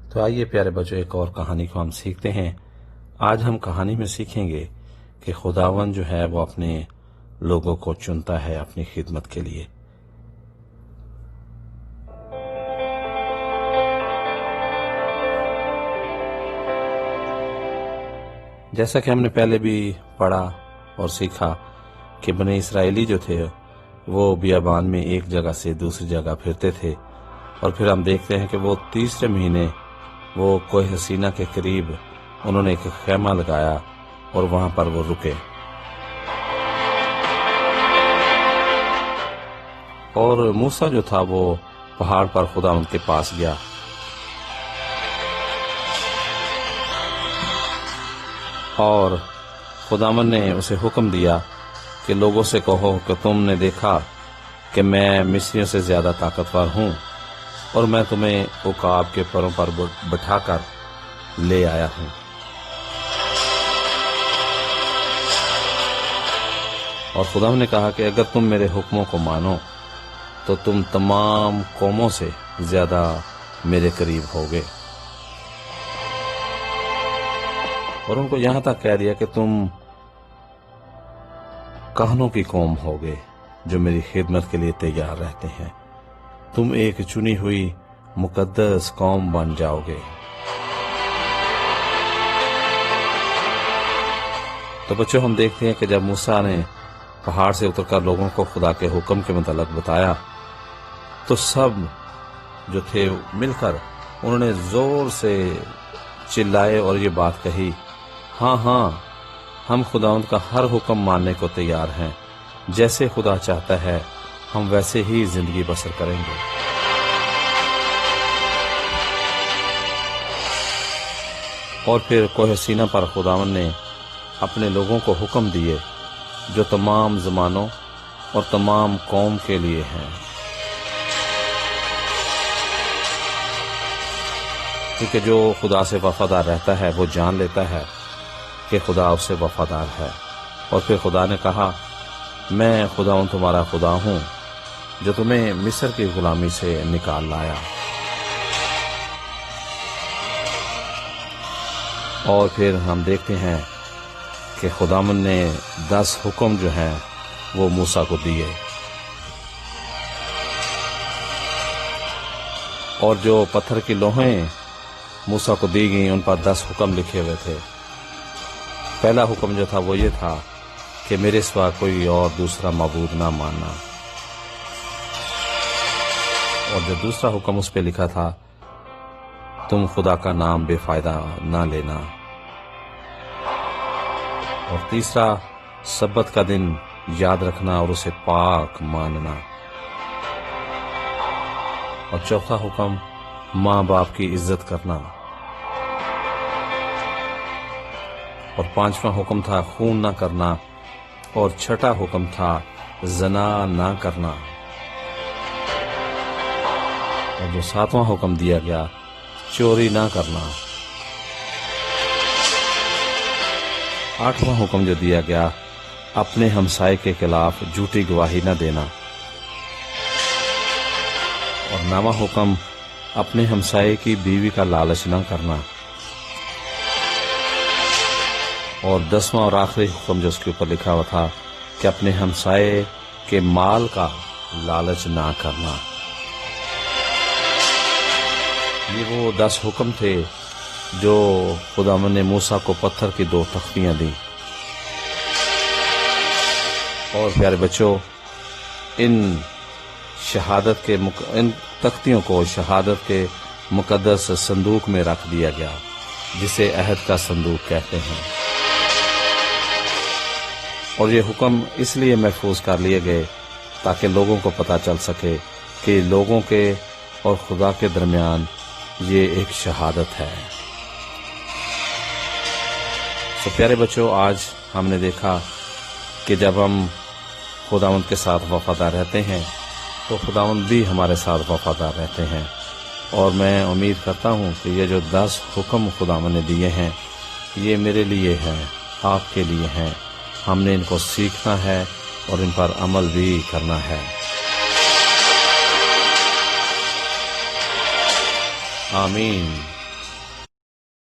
تو آئیے پیارے بچوں، ایک اور کہانی کو ہم سیکھتے ہیں۔ آج ہم کہانی میں سیکھیں گے کہ خداوند جو ہے وہ اپنے لوگوں کو چنتا ہے اپنی خدمت کے لیے۔ جیسا کہ ہم نے پہلے بھی پڑھا اور سیکھا کہ بنی اسرائیلی جو تھے وہ بیابان میں ایک جگہ سے دوسری جگہ پھرتے تھے، اور پھر ہم دیکھتے ہیں کہ وہ تیسرے مہینے وہ کوہ حسینہ کے قریب انہوں نے ایک خیمہ لگایا اور وہاں پر وہ رکے، اور موسیٰ جو تھا وہ پہاڑ پر خدا ان کے پاس گیا، اور خداوند نے اسے حکم دیا کہ لوگوں سے کہو کہ تم نے دیکھا کہ میں مصریوں سے زیادہ طاقتور ہوں، اور میں تمہیں عقاب کے پروں پر بٹھا کر لے آیا ہوں۔ اور خداوند نے کہا کہ اگر تم میرے حکموں کو مانو تو تم تمام قوموں سے زیادہ میرے قریب ہوگے، اور ان کو یہاں تک کہہ دیا کہ تم کہنوں کی قوم ہوگے جو میری خدمت کے لیے تیار رہتے ہیں، تم ایک چنی ہوئی مقدس قوم بن جاؤ گے۔ تو بچوں، ہم دیکھتے ہیں کہ جب موسیٰ نے پہاڑ سے اتر کر لوگوں کو خدا کے حکم کے متعلق بتایا تو سب جو تھے مل کر انہوں نے زور سے چلائے اور یہ بات کہی، ہاں ہاں، ہم خداوند کا ہر حکم ماننے کو تیار ہیں، جیسے خدا چاہتا ہے ہم ویسے ہی زندگی بسر کریں گے۔ اور پھر کوہ سینا پر خداوند نے اپنے لوگوں کو حکم دیے جو تمام زمانوں اور تمام قوم کے لیے ہیں، کیونکہ جو خدا سے وفادار رہتا ہے وہ جان لیتا ہے کہ خدا اس سے وفادار ہے۔ اور پھر خدا نے کہا، میں خداوند تمہارا خدا ہوں جو تمہیں مصر کی غلامی سے نکال لایا۔ اور پھر ہم دیکھتے ہیں کہ خداوند نے 10 حکم جو ہیں وہ موسیٰ کو دیے، اور جو پتھر کی لوہیں موسیٰ کو دی گئیں ان پر 10 حکم لکھے ہوئے تھے۔ پہلا حکم جو تھا وہ یہ تھا کہ میرے سوا کوئی اور دوسرا معبود نہ ماننا، اور جو دوسرا حکم اس پہ لکھا تھا، تم خدا کا نام بے فائدہ نہ لینا، اور تیسرا سبت کا دن یاد رکھنا اور اسے پاک ماننا، اور چوتھا حکم ماں باپ کی عزت کرنا، اور پانچواں حکم تھا خون نہ کرنا، اور چھٹا حکم تھا زنا نہ کرنا، اور جو 7واں حکم دیا گیا چوری نہ کرنا، 8واں حکم جو دیا گیا اپنے ہمسائے کے خلاف جھوٹی گواہی نہ دینا، اور 9واں حکم اپنے ہمسائے کی بیوی کا لالچ نہ کرنا، اور 10واں اور آخری حکم جو اس کے اوپر لکھا ہوا تھا کہ اپنے ہمسائے کے مال کا لالچ نہ کرنا۔ یہ وہ 10 حکم تھے جو خداوند نے موسیٰ کو پتھر کی 2 تختیاں دیں۔ اور پیارے بچوں، ان تختیوں کو شہادت کے مقدس صندوق میں رکھ دیا گیا، جسے عہد کا صندوق کہتے ہیں، اور یہ حکم اس لیے محفوظ کر لیے گئے تاکہ لوگوں کو پتہ چل سکے کہ لوگوں کے اور خدا کے درمیان یہ ایک شہادت ہے۔ تو پیارے بچوں، آج ہم نے دیکھا کہ جب ہم خداوند کے ساتھ وفادار رہتے ہیں تو خداوند بھی ہمارے ساتھ وفادار رہتے ہیں، اور میں امید کرتا ہوں کہ یہ جو 10 حکم خداوند نے دیے ہیں یہ میرے لیے ہیں، آپ کے لیے ہیں، ہم نے ان کو سیکھنا ہے اور ان پر عمل بھی کرنا ہے۔ آمین۔